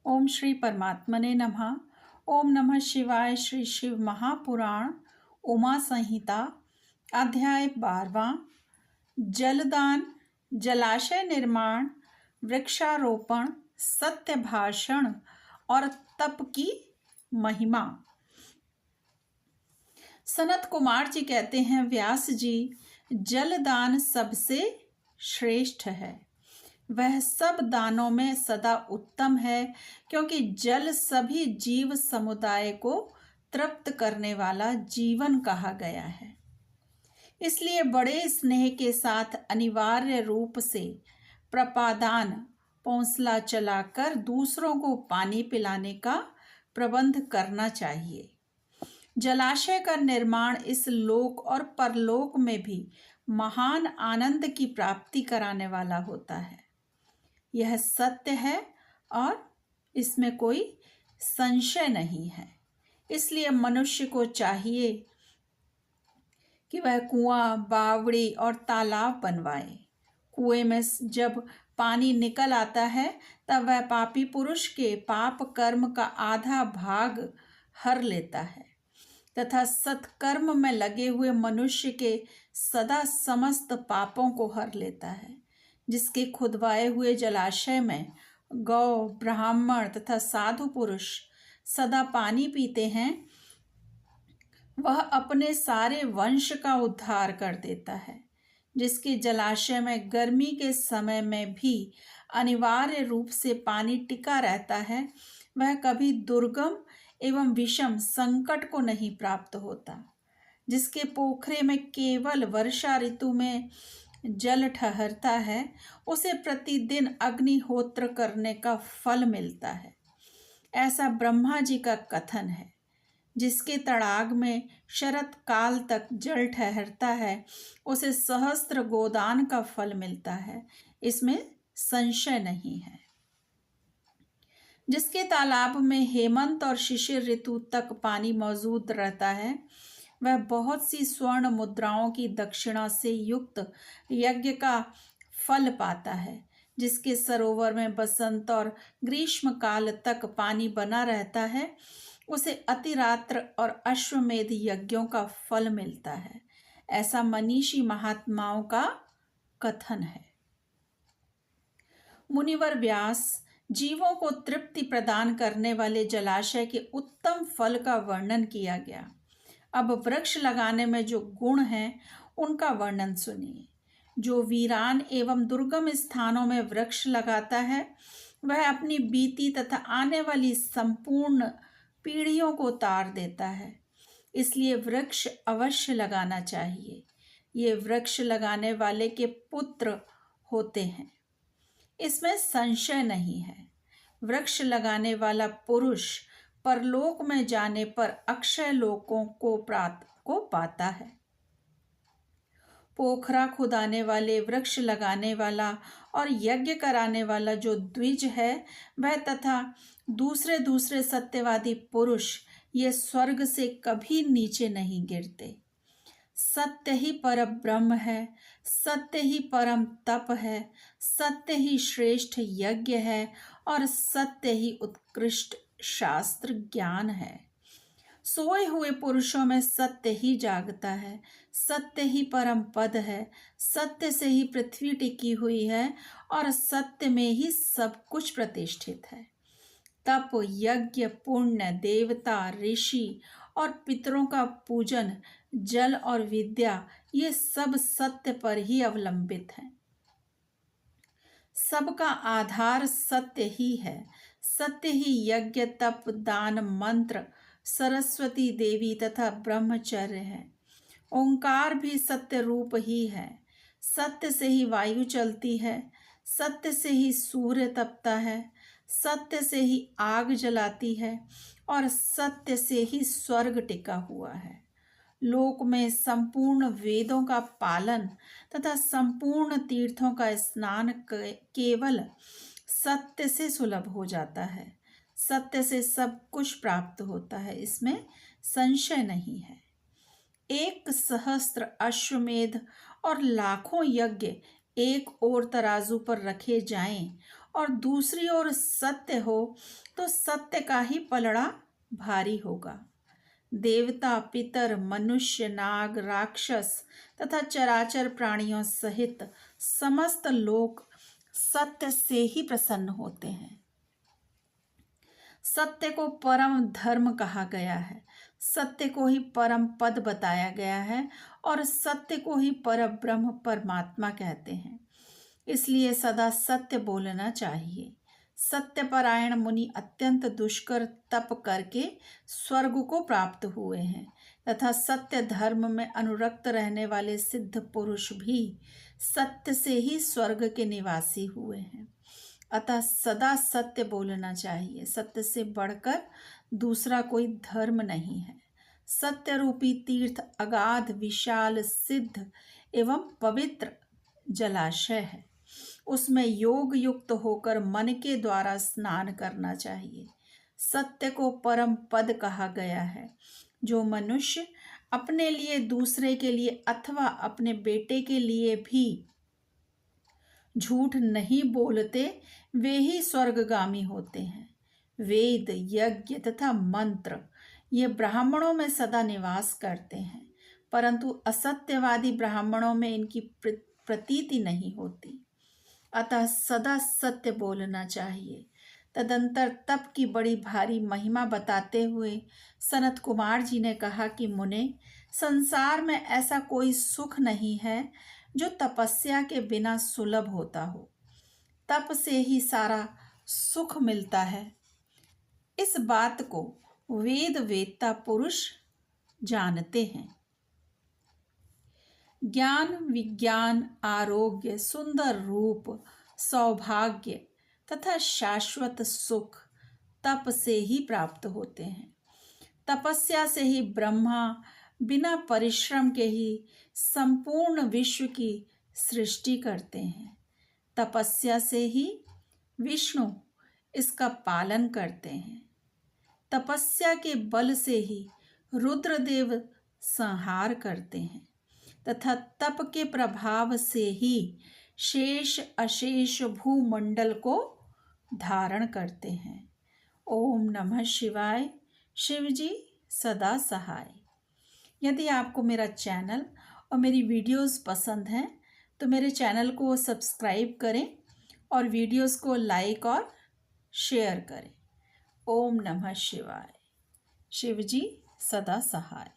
ओम श्री परमात्मने नमः। ओम नमः शिवाय। श्री शिव महापुराण उमा संहिता अध्याय 12वां। जलदान, जलाशय निर्माण, वृक्षारोपण, सत्य भाषण और तप की महिमा। सनत कुमार जी कहते हैं, व्यास जी, जलदान सबसे श्रेष्ठ है। वह सब दानों में सदा उत्तम है, क्योंकि जल सभी जीव समुदाय को तृप्त करने वाला जीवन कहा गया है। इसलिए बड़े स्नेह के साथ अनिवार्य रूप से प्रपादान, पौंसला चलाकर दूसरों को पानी पिलाने का प्रबंध करना चाहिए। जलाशय का निर्माण इस लोक और परलोक में भी महान आनंद की प्राप्ति कराने वाला होता है। यह सत्य है और इसमें कोई संशय नहीं है। इसलिए मनुष्य को चाहिए कि वह कुआं, बावड़ी और तालाब बनवाए। कुएं में जब पानी निकल आता है तब वह पापी पुरुष के पाप कर्म का आधा भाग हर लेता है तथा सत्कर्म में लगे हुए मनुष्य के सदा समस्त पापों को हर लेता है। जिसके खुदवाए हुए जलाशय में गौ, ब्राह्मण तथा साधु पुरुष सदा पानी पीते हैं, वह अपने सारे वंश का उद्धार कर देता है। जिसके जलाशय में गर्मी के समय में भी अनिवार्य रूप से पानी टिका रहता है, वह कभी दुर्गम एवं विषम संकट को नहीं प्राप्त होता। जिसके पोखरे में केवल वर्षा ऋतु में जल ठहरता है, उसे प्रतिदिन अग्निहोत्र करने का फल मिलता है। ऐसा ब्रह्मा जी का कथन है। जिसके तड़ाग में शरत काल तक जल ठहरता है, उसे सहस्त्र गोदान का फल मिलता है। इसमें संशय नहीं है। जिसके तालाब में हेमंत और शिशिर ऋतु तक पानी मौजूद रहता है, वह बहुत सी स्वर्ण मुद्राओं की दक्षिणा से युक्त यज्ञ का फल पाता है। जिसके सरोवर में बसंत और ग्रीष्म काल तक पानी बना रहता है, उसे अतिरात्र और अश्वमेध यज्ञों का फल मिलता है। ऐसा मनीषी महात्माओं का कथन है। मुनिवर व्यास, जीवों को तृप्ति प्रदान करने वाले जलाशय के उत्तम फल का वर्णन किया गया। अब वृक्ष लगाने में जो गुण हैं, उनका वर्णन सुनिए। जो वीरान एवं दुर्गम स्थानों में वृक्ष लगाता है, वह अपनी बीती तथा आने वाली संपूर्ण पीढ़ियों को तार देता है। इसलिए वृक्ष अवश्य लगाना चाहिए। ये वृक्ष लगाने वाले के पुत्र होते हैं, इसमें संशय नहीं है। वृक्ष लगाने वाला पुरुष परलोक में जाने पर अक्षय लोकों को पाता है। पोखरा खुदाने वाले, वृक्ष लगाने वाला और यज्ञ कराने वाला जो द्विज है, वह तथा दूसरे दूसरे सत्यवादी पुरुष, ये स्वर्ग से कभी नीचे नहीं गिरते। सत्य ही परम ब्रह्म है, सत्य ही परम तप है, सत्य ही श्रेष्ठ यज्ञ है और सत्य ही उत्कृष्ट शास्त्र ज्ञान है। सोए हुए पुरुषों में सत्य ही जागता है, सत्य ही परम पद है, सत्य से ही पृथ्वी टिकी हुई है और सत्य में ही सब कुछ प्रतिष्ठित है। तप, यज्ञ, पुण्य, देवता, ऋषि और पितरों का पूजन, जल और विद्या, ये सब सत्य पर ही अवलंबित है। सबका आधार सत्य ही है। सत्य ही यज्ञ, तप, दान, मंत्र, सरस्वती देवी तथा ब्रह्मचर्य है। ओंकार भी सत्य रूप ही है। सत्य से ही वायु चलती है, सत्य से ही सूर्य तपता है, सत्य से ही आग जलाती है और सत्य से ही स्वर्ग टिका हुआ है। लोक में संपूर्ण वेदों का पालन तथा संपूर्ण तीर्थों का स्नान केवल सत्य से सुलभ हो जाता है। सत्य से सब कुछ प्राप्त होता है, इसमें संशय नहीं है। 1,000,000 अश्वमेध और लाखों यज्ञ एक और तराजू पर रखे जाएं और दूसरी ओर सत्य हो तो सत्य का ही पलड़ा भारी होगा। देवता, पितर, मनुष्य, नाग, राक्षस तथा चराचर प्राणियों सहित समस्त लोग सत्य से ही प्रसन्न होते हैं। सत्य को परम धर्म कहा गया है, सत्य को ही परम पद बताया गया है और सत्य को ही परब्रह्म परमात्मा कहते हैं। इसलिए सदा सत्य बोलना चाहिए। सत्यपरायण मुनि अत्यंत दुष्कर तप करके स्वर्ग को प्राप्त हुए हैं तथा सत्य धर्म में अनुरक्त रहने वाले सिद्ध पुरुष भी सत्य से ही स्वर्ग के निवासी हुए हैं। अतः सदा सत्य बोलना चाहिए। सत्य से बढ़कर दूसरा कोई धर्म नहीं है। सत्य रूपी तीर्थ अगाध, विशाल, सिद्ध एवं पवित्र जलाशय है। उसमें योग युक्त होकर मन के द्वारा स्नान करना चाहिए। सत्य को परम पद कहा गया है। जो मनुष्य अपने लिए, दूसरे के लिए अथवा अपने बेटे के लिए भी झूठ नहीं बोलते, वे ही स्वर्गगामी होते हैं। वेद, यज्ञ तथा मंत्र ये ब्राह्मणों में सदा निवास करते हैं, परंतु असत्यवादी ब्राह्मणों में इनकी प्रतीति नहीं होती। अतः सदा सत्य बोलना चाहिए। तदंतर तप की बड़ी भारी महिमा बताते हुए सनत कुमार जी ने कहा कि मुने, संसार में ऐसा कोई सुख नहीं है जो तपस्या के बिना सुलभ होता हो। तप से ही सारा सुख मिलता है। इस बात को वेद वेत्ता पुरुष जानते हैं। ज्ञान, विज्ञान, आरोग्य, सुंदर रूप, सौभाग्य तथा शाश्वत सुख तप से ही प्राप्त होते हैं। तपस्या से ही ब्रह्मा बिना परिश्रम के ही संपूर्ण विश्व की सृष्टि करते हैं। तपस्या से ही विष्णु इसका पालन करते हैं। तपस्या के बल से ही रुद्रदेव संहार करते हैं तथा तप के प्रभाव से ही शेष अशेष भूमंडल को धारण करते हैं। ओम नमः शिवाय। शिव जी सदा सहाय। यदि आपको मेरा चैनल और मेरी वीडियोस पसंद हैं तो मेरे चैनल को सब्सक्राइब करें और वीडियोस को लाइक और शेयर करें। ओम नमः शिवाय। शिव जी सदा सहाय।